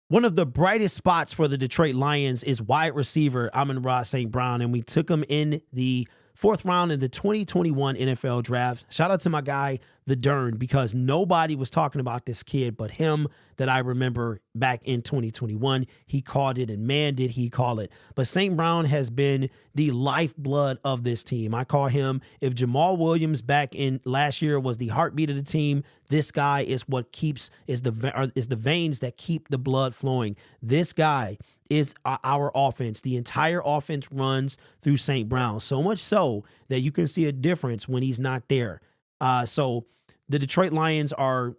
One of the brightest spots for the Detroit Lions is wide receiver Amon-Ra St Brown, and we took him in the fourth round in the 2021 NFL draft. Shout out to my guy, the Dern, because nobody was talking about this kid but him that I remember back in 2021. He called it, and man, did he call it. But St. Brown has been the lifeblood of this team. I call him, if Jamal Williams back in last year was the heartbeat of the team, this guy is what is the veins that keep the blood flowing. This guy is our offense. The entire offense runs through St. Brown, so much so that you can see a difference when he's not there. So the Detroit Lions are,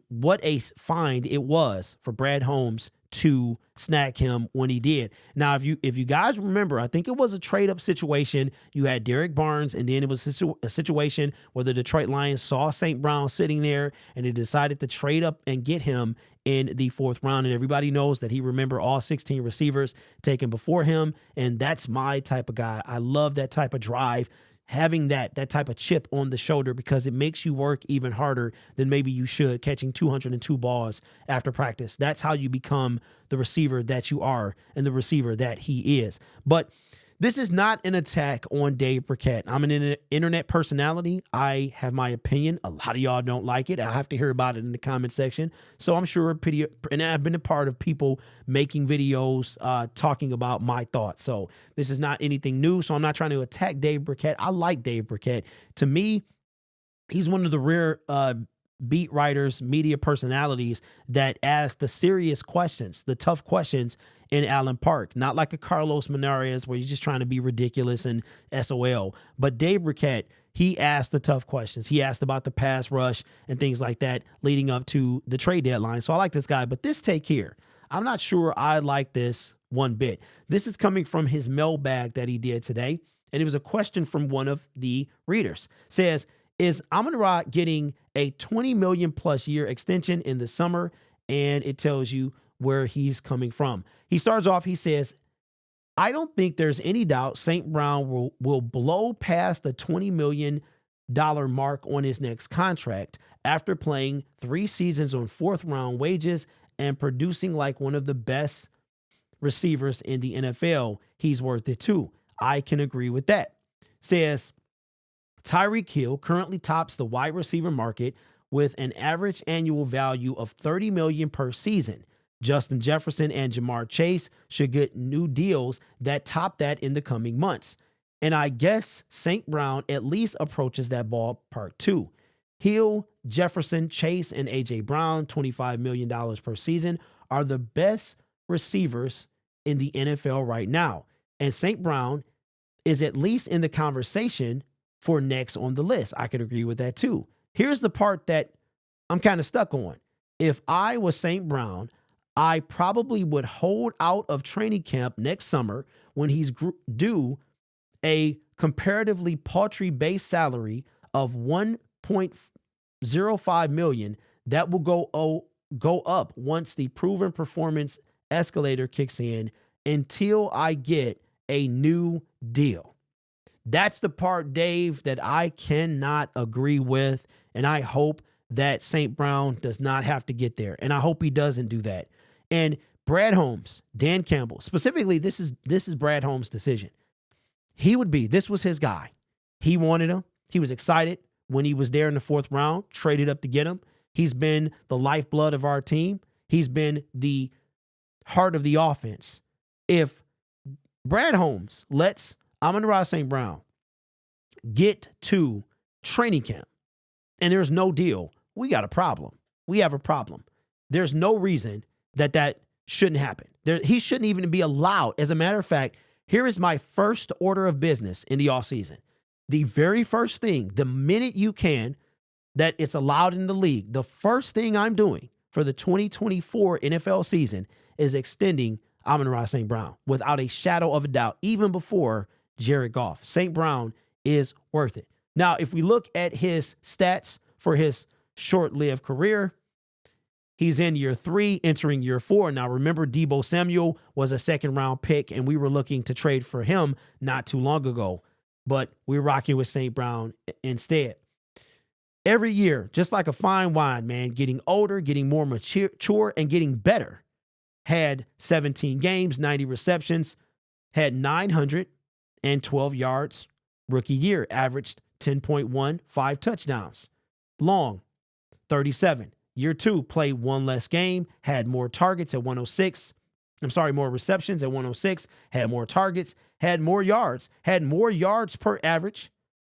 what a find it was for Brad Holmes to snag him when he did. Now, if you guys remember, I think it was a trade-up situation. You had Derek Barnes, and then it was a situation where the Detroit Lions saw St. Brown sitting there, and they decided to trade up and get him in the fourth round. And everybody knows that he remembered all 16 receivers taken before him, and that's my type of guy. I love that type of drive, having that type of chip on the shoulder, because it makes you work even harder than maybe you should, catching 202 balls after practice. That's how you become the receiver that you are and the receiver that he is. But this is not an attack on Dave Burkett. I'm an internet personality. I have my opinion. A lot of y'all don't like it. I have to hear about it in the comment section. So I'm sure and I've been a part of people making videos talking about my thoughts. So this is not anything new. So I'm not trying to attack Dave Burkett. I like Dave Burkett. To me, he's one of the rare beat writers, media personalities that ask the serious questions, the tough questions in Allen Park. Not like a Carlos Menares where he's just trying to be ridiculous and SOL. But Dave Burkett, he asked the tough questions. He asked about the pass rush and things like that leading up to the trade deadline. So I like this guy. But this take here, I'm not sure I like this one bit. This is coming from his mailbag that he did today. And it was a question from one of the readers. Says, is Amon-Ra getting a $20 million plus year extension in the summer? And it tells you where he's coming from. He starts off, he says, I don't think there's any doubt St. Brown will blow past the $20 million mark on his next contract after playing 3 seasons on fourth round wages and producing like one of the best receivers in the NFL. He's worth it too. I can agree with that. Says, Tyreek Hill currently tops the wide receiver market with an average annual value of $30 million per season. Justin Jefferson and Jamar Chase should get new deals that top that in the coming months. And I guess St. Brown at least approaches that ballpark too. Hill, Jefferson, Chase, and A.J. Brown, $25 million per season, are the best receivers in the NFL right now. And St. Brown is at least in the conversation for next on the list. I could agree with that too. Here's the part that I'm kind of stuck on. If I was St. Brown, I probably would hold out of training camp next summer when he's due a comparatively paltry base salary of $1.05 million that will go up once the proven performance escalator kicks in until I get a new deal. That's the part, Dave, that I cannot agree with, and I hope that St. Brown does not have to get there, and I hope he doesn't do that. And Brad Holmes, Dan Campbell, specifically, this is Brad Holmes' decision. This was his guy. He wanted him. He was excited when he was there in the fourth round, traded up to get him. He's been the lifeblood of our team. He's been the heart of the offense. If Brad Holmes lets Amon-Ra St. Brown get to training camp and there's no deal, we got a problem. We have a problem. There's no reason that shouldn't happen. He shouldn't even be allowed. As a matter of fact, here is my first order of business in the offseason. The very first thing, the minute you can, that it's allowed in the league, the first thing I'm doing for the 2024 NFL season is extending Amon-Ra St. Brown without a shadow of a doubt, even before Jared Goff. St. Brown is worth it. Now, if we look at his stats for his short-lived career, he's in year 3, entering year 4. Now, remember, Deebo Samuel was a second-round pick, and we were looking to trade for him not too long ago. But we're rocking with St. Brown instead. Every year, just like a fine wine, man, getting older, getting more mature, and getting better. had 17 games, 90 receptions, had 912 yards. Rookie year, averaged 10.1, 5 touchdowns. Long, 37. Year 2, played one less game, had more targets at 106. More receptions at 106, had more targets, had more yards per average,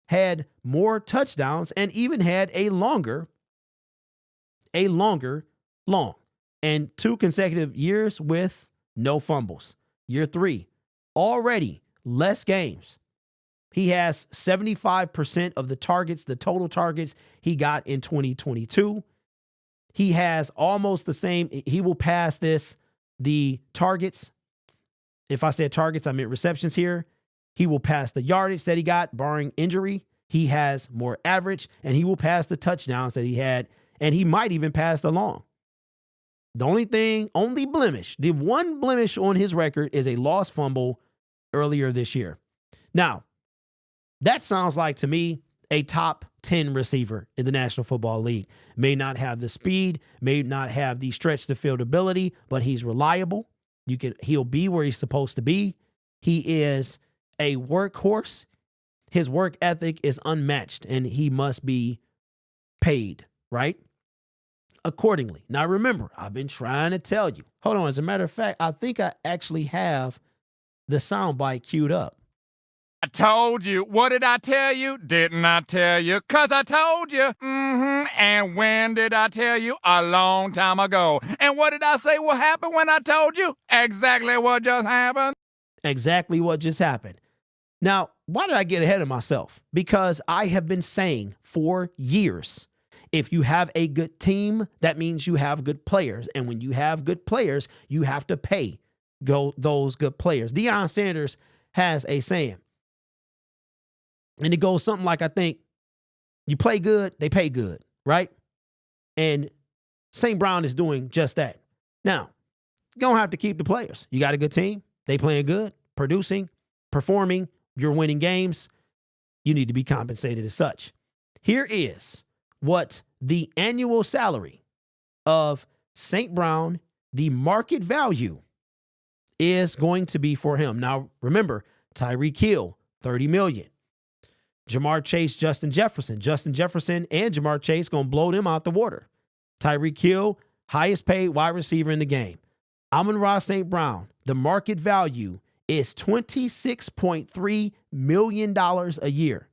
had more touchdowns, and even had a longer long. And 2 consecutive years with no fumbles. Year 3, already less games. He has 75% of the total targets he got in 2022. He has almost the same. He will pass the targets. If I said targets, I meant receptions here. He will pass the yardage that he got, barring injury. He has more average, and he will pass the touchdowns that he had, and he might even pass the long. The one blemish on his record is a lost fumble earlier this year. Now, that sounds like, to me, a top 10 receiver in the National Football League. May not have the speed, may not have the stretch to field ability, but he's reliable. He'll be where he's supposed to be. He is a workhorse. His work ethic is unmatched, and he must be paid, right? Accordingly. Now, remember, I've been trying to tell you. Hold on. As a matter of fact, I think I actually have the soundbite queued up. I told you. What did I tell you? Didn't I tell you? 'Cause I told you. And when did I tell you? A long time ago. And what did I say will happen when I told you? Exactly what just happened. Exactly what just happened. Now, why did I get ahead of myself? Because I have been saying for years, if you have a good team, that means you have good players. And when you have good players, you have to pay those good players. Deion Sanders has a saying. And it goes something like, I think, you play good, they pay good, right? And St. Brown is doing just that. Now, you're going to have to keep the players. You got a good team. They playing good, producing, performing. You're winning games. You need to be compensated as such. Here is what the annual salary of St. Brown, the market value, is going to be for him. Now, remember, Tyreek Hill, $30 million. Jamar Chase, Justin Jefferson. Justin Jefferson and Jamar Chase going to blow them out the water. Tyreek Hill, highest paid wide receiver in the game. Amon-Ra St. Brown, the market value is $26.3 million a year.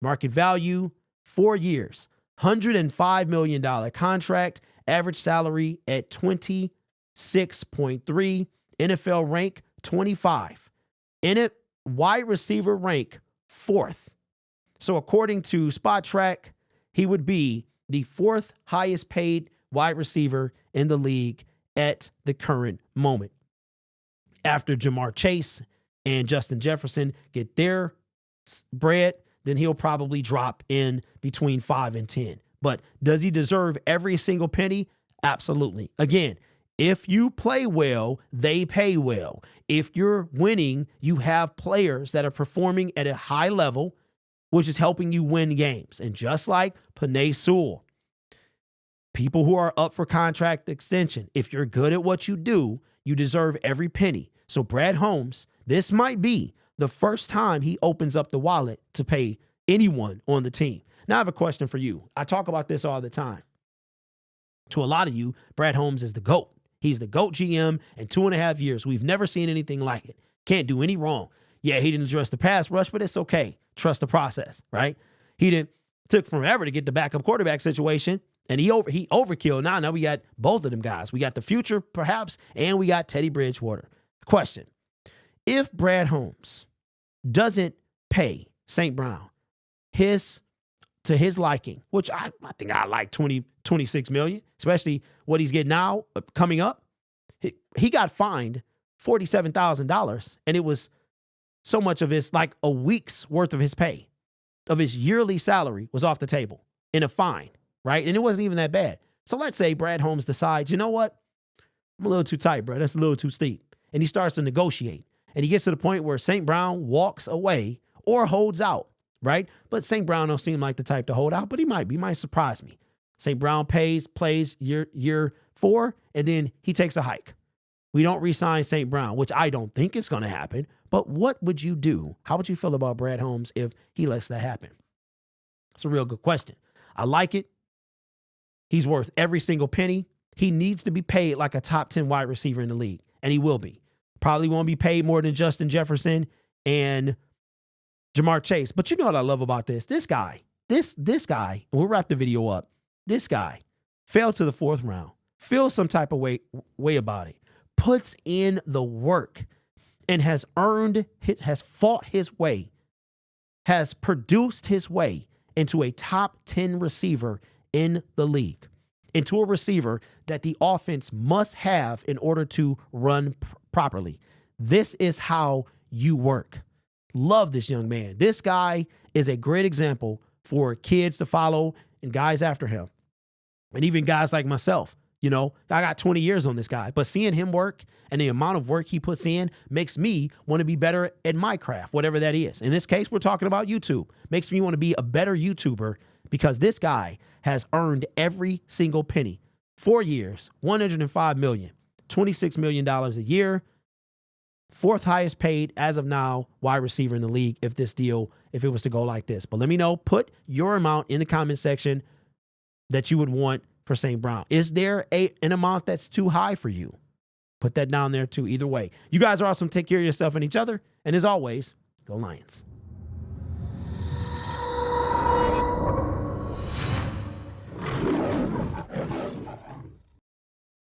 Market value, 4 years, $105 million contract, average salary at 26.3, NFL rank 25. In it, wide receiver rank 4th. So according to Spot Track, he would be the 4th highest paid wide receiver in the league at the current moment. After Jamar Chase and Justin Jefferson get their bread, then he'll probably drop in between 5 and 10. But does he deserve every single penny? Absolutely. Again, if you play well, they pay well. If you're winning, you have players that are performing at a high level, which is helping you win games. And just like Penei Sewell, people who are up for contract extension, if you're good at what you do, you deserve every penny. So Brad Holmes, this might be the first time he opens up the wallet to pay anyone on the team. Now I have a question for you. I talk about this all the time. To a lot of you, Brad Holmes is the GOAT. He's the GOAT GM in 2.5 years. We've never seen anything like it. Can't do any wrong. Yeah, he didn't address the pass rush, but it's okay. Trust the process, right? Took forever to get the backup quarterback situation, and he overkilled. Now we got both of them guys. We got the future, perhaps, and we got Teddy Bridgewater. Question: if Brad Holmes doesn't pay St. Brown to his liking, which I think I like 26 million, especially what he's getting now coming up. He got fined $47,000, and it was so much of his, like a week's worth of his pay, of his yearly salary was off the table in a fine, right? And it wasn't even that bad. So let's say Brad Holmes decides, you know what? I'm a little too tight, bro. That's a little too steep. And he starts to negotiate. And he gets to the point where St. Brown walks away or holds out, right? But St. Brown don't seem like the type to hold out, but he might surprise me. St. Brown plays year 4, and then he takes a hike. we don't re-sign St. Brown, which I don't think is going to happen. But what would you do? How would you feel about Brad Holmes if he lets that happen? It's a real good question. I like it. He's worth every single penny. He needs to be paid like a top 10 wide receiver in the league, and he will be. Probably won't be paid more than Justin Jefferson and Jamar Chase. But you know what I love about this? This guy, we'll wrap the video up. This guy fell to the 4th round, feels some type of way about it, puts in the work, and has fought his way, has produced his way into a top 10 receiver in the league, into a receiver that the offense must have in order to run properly. This is how you work. Love this young man. This guy is a great example for kids to follow and guys after him. And even guys like myself. You know, I got 20 years on this guy, but seeing him work and the amount of work he puts in makes me want to be better at my craft, whatever that is. In this case, we're talking about YouTube. Makes me want to be a better YouTuber because this guy has earned every single penny. 4 years, $105 million, $26 million a year, 4th highest paid as of now wide receiver in the league if it was to go like this. But let me know, put your amount in the comment section that you would want for St. Brown. Is there an amount that's too high for you? Put that down there too. Either way, you guys are awesome. Take care of yourself and each other. And as always, go Lions.